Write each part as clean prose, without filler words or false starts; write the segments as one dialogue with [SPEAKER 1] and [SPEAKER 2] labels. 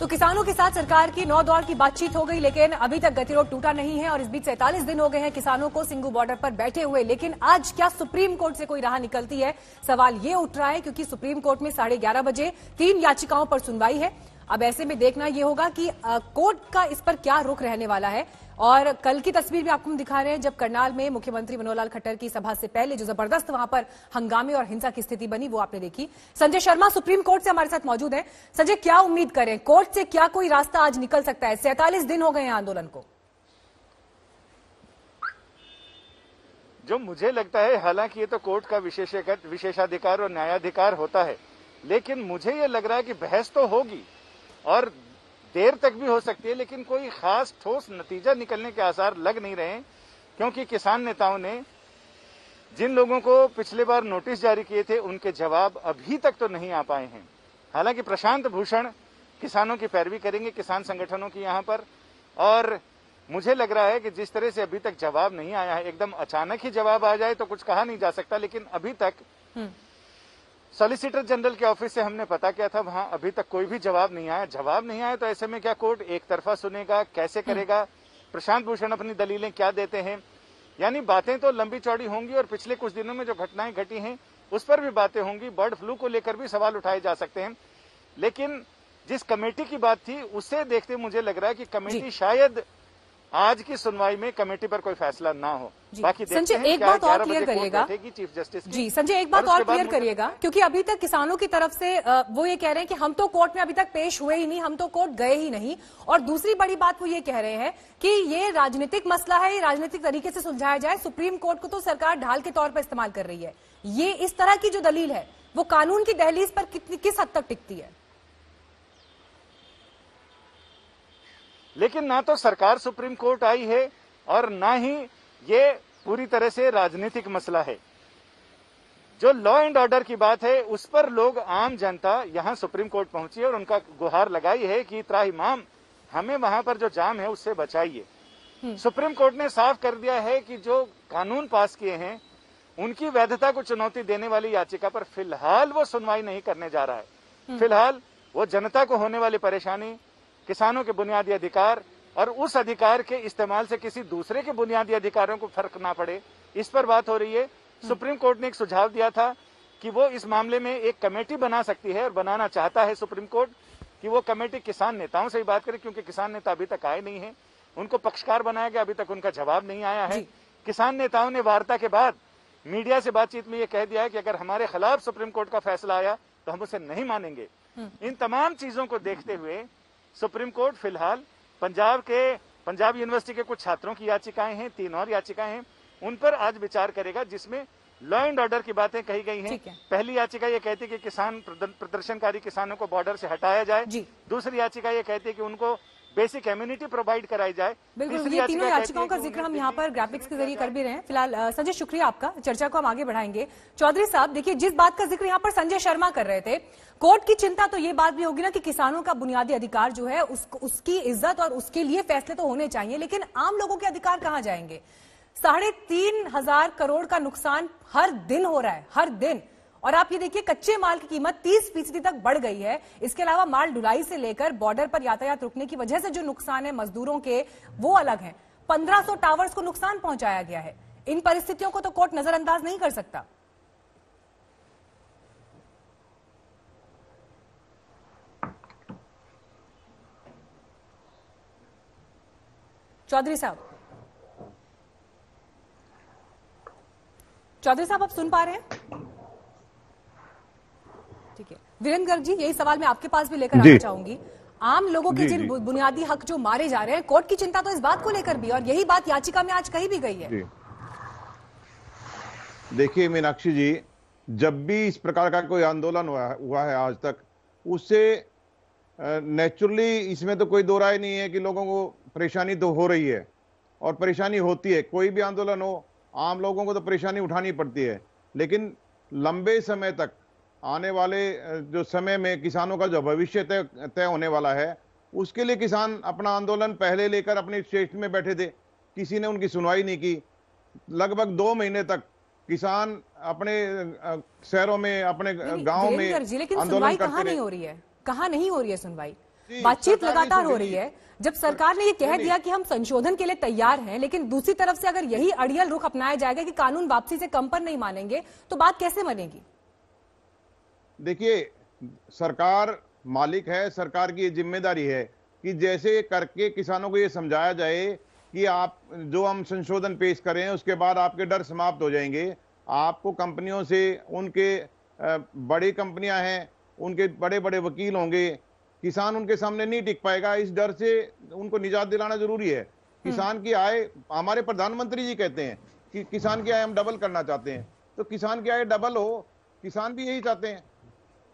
[SPEAKER 1] तो किसानों के साथ सरकार की 9 दौर की बातचीत हो गई, लेकिन अभी तक गतिरोध टूटा नहीं है और इस बीच 47 दिन हो गए हैं किसानों को सिंघू बॉर्डर पर बैठे हुए। लेकिन आज क्या सुप्रीम कोर्ट से कोई राह निकलती है, सवाल ये उठ रहा है, क्योंकि सुप्रीम कोर्ट में 11:30 बजे 3 याचिकाओं पर सुनवाई है। अब ऐसे में देखना यह होगा कि कोर्ट का इस पर क्या रुख रहने वाला है। और कल की तस्वीर भी आपको हम दिखा रहे हैं, जब करनाल में मुख्यमंत्री मनोहर लाल खट्टर की सभा से पहले जो जबरदस्त वहां पर हंगामे और हिंसा की स्थिति बनी, वो आपने देखी। संजय शर्मा सुप्रीम कोर्ट से हमारे साथ मौजूद हैं। संजय, क्या उम्मीद करें, कोर्ट से क्या कोई रास्ता आज निकल सकता है? 47 दिन हो गए हैं आंदोलन को।
[SPEAKER 2] जो मुझे लगता है, हालांकि ये तो कोर्ट का विशेषाधिकार और न्यायाधिकार होता है, लेकिन मुझे ये लग रहा है कि बहस तो होगी और देर तक भी हो सकती है, लेकिन कोई खास ठोस नतीजा निकलने के आसार लग नहीं रहे हैं, क्योंकि किसान नेताओं ने जिन लोगों को पिछले बार नोटिस जारी किए थे उनके जवाब अभी तक तो नहीं आ पाए हैं। हालांकि प्रशांत भूषण किसानों की पैरवी करेंगे, किसान संगठनों की यहां पर, और मुझे लग रहा है कि जिस तरह से अभी तक जवाब नहीं आया है, एकदम अचानक ही जवाब आ जाए तो कुछ कहा नहीं जा सकता, लेकिन अभी तक सॉलिसिटर जनरल के ऑफिस से हमने पता किया था, वहां अभी तक कोई भी जवाब नहीं आया। जवाब नहीं आया तो ऐसे में क्या कोर्ट एक तरफा सुनेगा, कैसे करेगा? प्रशांत भूषण अपनी दलीलें क्या देते हैं? यानी बातें तो लंबी चौड़ी होंगी और पिछले कुछ दिनों में जो घटनाएं घटी हैं उस पर भी बातें होंगी। बर्ड फ्लू को लेकर भी सवाल उठाए जा सकते हैं, लेकिन जिस कमेटी की बात थी उसे देखते मुझे लग रहा है कि कमेटी शायद आज की सुनवाई में कमेटी पर कोई फैसला ना हो। बाकी
[SPEAKER 1] संजय, एक बात और क्लियर करिएगा
[SPEAKER 2] चीफ जस्टिस
[SPEAKER 1] जी। संजय, एक बात और क्लियर करिएगा, क्योंकि अभी तक किसानों की तरफ से वो ये कह रहे हैं कि हम तो कोर्ट में अभी तक पेश हुए ही नहीं, हम तो कोर्ट गए ही नहीं। और दूसरी बड़ी बात वो ये कह रहे हैं कि ये राजनीतिक मसला है, ये राजनीतिक तरीके से सुलझाया जाए। सुप्रीम कोर्ट को तो सरकार ढाल के तौर पर इस्तेमाल कर रही है। ये इस तरह की जो दलील है वो कानून की दहलीज पर किस हद तक टिकती है?
[SPEAKER 2] लेकिन ना तो सरकार सुप्रीम कोर्ट आई है और ना ही ये पूरी तरह से राजनीतिक मसला है। जो लॉ एंड ऑर्डर की बात है उस पर लोग, आम जनता यहां सुप्रीम कोर्ट पहुंची है और उनका गुहार लगाई है कि त्राहिमाम हमें वहां पर जो जाम है उससे बचाइए। सुप्रीम कोर्ट ने साफ कर दिया है कि जो कानून पास किए हैं उनकी वैधता को चुनौती देने वाली याचिका पर फिलहाल वो सुनवाई नहीं करने जा रहा है। फिलहाल वो जनता को होने वाली परेशानी, किसानों के बुनियादी अधिकार और उस अधिकार के इस्तेमाल से किसी दूसरे के बुनियादी अधिकारों को फर्क ना पड़े, इस पर बात हो रही है। सुप्रीम कोर्ट ने एक सुझाव दिया था कि वो इस मामले में एक कमेटी बना सकती है और बनाना चाहता है सुप्रीम कोर्ट कि वो कमेटी किसान नेताओं से ही बात करे, क्योंकि किसान नेता अभी तक आए नहीं है। उनको पक्षकार बनाया गया, अभी तक उनका जवाब नहीं आया है। किसान नेताओं ने वार्ता के बाद मीडिया से बातचीत में ये कह दिया है कि अगर हमारे खिलाफ सुप्रीम कोर्ट का फैसला आया तो हम उसे नहीं मानेंगे। इन तमाम चीजों को देखते हुए सुप्रीम कोर्ट फिलहाल पंजाब यूनिवर्सिटी के कुछ छात्रों की याचिकाएं हैं, 3 और याचिकाएं हैं, उन पर आज विचार करेगा, जिसमें लॉ एंड ऑर्डर की बातें कही गई हैं। पहली याचिका ये कहती है कि किसान प्रदर्शनकारी किसानों को बॉर्डर से हटाया जाए। दूसरी याचिका ये कहती है कि उनको बेसिक इम्यूनिटी प्रोवाइड कराई जाए।
[SPEAKER 1] बिल्कुल, ये तीनों याचिकाओं का जिक्र हम यहाँ पर ग्राफिक्स के जरिए कर भी रहे हैं। फिलहाल संजय, शुक्रिया आपका, चर्चा को हम आगे बढ़ाएंगे। चौधरी साहब, देखिए, जिस बात का जिक्र यहाँ पर संजय शर्मा कर रहे थे, कोर्ट की चिंता तो ये बात भी होगी ना कि किसानों का बुनियादी अधिकार जो है उसकी इज्जत और उसके लिए फैसले तो होने चाहिए, लेकिन आम लोगों के अधिकार कहाँ जाएंगे? 3,500 करोड़ का नुकसान हर दिन हो रहा है, हर दिन। और आप ये देखिए, कच्चे माल की कीमत 30% तक बढ़ गई है। इसके अलावा माल ढुलाई से लेकर बॉर्डर पर यातायात रुकने की वजह से जो नुकसान है मजदूरों के, वो अलग है। 1500 टावर्स को नुकसान पहुंचाया गया है। इन परिस्थितियों को तो कोर्ट नजरअंदाज नहीं कर सकता। चौधरी साहब, आप सुन पा रहे हैं? ठीक है, वीरेंद्र गर्ग जी, यही सवाल मैं आपके पास भी लेकर आना चाहूंगी। आम लोगों के जिन बुनियादी हक जो मारे जा रहे हैं, कोर्ट की चिंता तो इस बात को लेकर भी, और यही बात याचिका में आज कही भी गई है।
[SPEAKER 3] देखिए मीनाक्षी जी, जब भी इस प्रकार का कोई आंदोलन हुआ है आज तक, उससे नेचुरली इसमें तो कोई दो राय नहीं है कि लोगों को परेशानी तो हो रही है और परेशानी होती है। कोई भी आंदोलन हो, आम लोगों को तो परेशानी उठानी पड़ती है, लेकिन लंबे समय तक आने वाले जो समय में किसानों का जो भविष्य तय होने वाला है, उसके लिए किसान अपना आंदोलन पहले लेकर अपने स्टेशन में बैठे थे, किसी ने उनकी सुनवाई नहीं की। लगभग 2 महीने तक किसान अपने शहरों में, अपने गांव में
[SPEAKER 1] लेकिन सुनवाई कहाँ नहीं हो रही है? कहाँ नहीं हो रही है सुनवाई? बातचीत
[SPEAKER 3] सरकार
[SPEAKER 1] लगातार
[SPEAKER 3] नहीं
[SPEAKER 1] हो रही
[SPEAKER 3] सुनेगी।
[SPEAKER 1] है। जब सरकार ने ये कह दिया कि हम संशोधन के लिए तैयार हैं, लेकिन दूसरी तरफ से अगर यही अड़ियल रुख अपनाया जाएगा कि कानून वापसी से कम पर नहीं मानेंगे, तो बात कैसे बनेगी?
[SPEAKER 3] देखिए, सरकार मालिक है, सरकार की ये जिम्मेदारी है कि जैसे करके किसानों को ये समझाया जाए कि आप जो हम संशोधन पेश करें उसके बाद आपके डर समाप्त हो जाएंगे। आपको कंपनियों से, उनके बड़ी कंपनियां हैं, उनके बड़े बड़े वकील होंगे, किसान उनके सामने नहीं टिक पाएगा। इस डर से उनको निजात दिलाना जरूरी है। किसान की आय, हमारे प्रधानमंत्री जी कहते हैं कि किसान की आय हम डबल करना चाहते हैं, तो किसान की आय डबल हो, किसान भी यही चाहते हैं।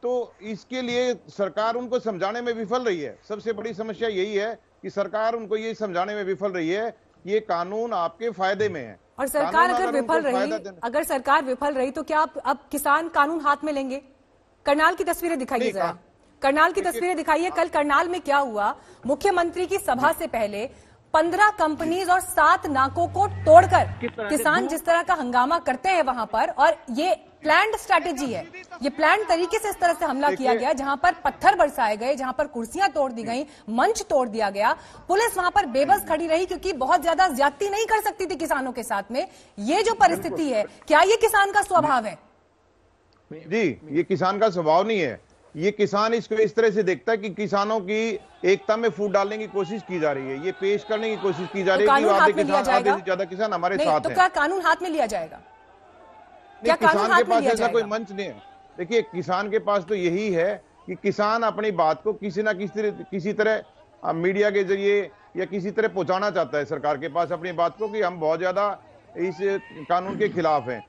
[SPEAKER 3] तो इसके लिए सरकार उनको समझाने में विफल रही है। सबसे बड़ी समस्या यही है कि सरकार उनको ये समझाने में विफल रही है कि ये कानून आपके फायदे में है।
[SPEAKER 1] और सरकार अगर सरकार विफल रही तो क्या अब किसान कानून हाथ में लेंगे? करनाल की तस्वीरें दिखाइए जरा, करनाल की तस्वीरें दिखाइए। कल करनाल में क्या हुआ? मुख्यमंत्री की सभा से पहले 15 कंपनीज और 7 नाकों को तोड़कर किसान जिस तरह का हंगामा करते हैं वहां पर, और ये प्लान्ड स्ट्रैटेजी है, ये प्लान्ड तरीके से इस तरह से हमला किया गया, जहां पर पत्थर बरसाए गए, जहां पर कुर्सियां तोड़ दी गई, मंच तोड़ दिया गया। पुलिस वहां पर बेबस खड़ी रही क्योंकि बहुत ज्यादा ज्यादती नहीं कर सकती थी किसानों के साथ में। ये जो परिस्थिति है, क्या ये किसान का स्वभाव है?
[SPEAKER 3] जी, ये किसान का स्वभाव नहीं है। ये किसान इसको इस तरह से देखता है कि किसानों की एकता में फूट डालने की कोशिश की जा रही है, ये पेश करने की कोशिश की जा रही है कि आधे से ज्यादा किसान हमारे साथ
[SPEAKER 1] तो
[SPEAKER 3] हैं।
[SPEAKER 1] क्या कानून हाथ में लिया जाएगा? क्या
[SPEAKER 3] किसान के पास ऐसा कोई मंच नहीं है। देखिए, किसान के पास तो यही है कि किसान अपनी बात को किसी ना किसी तरह मीडिया के जरिए या किसी तरह पहुंचाना चाहता है सरकार के पास अपनी बात को कि हम बहुत ज्यादा इस कानून के खिलाफ हैं।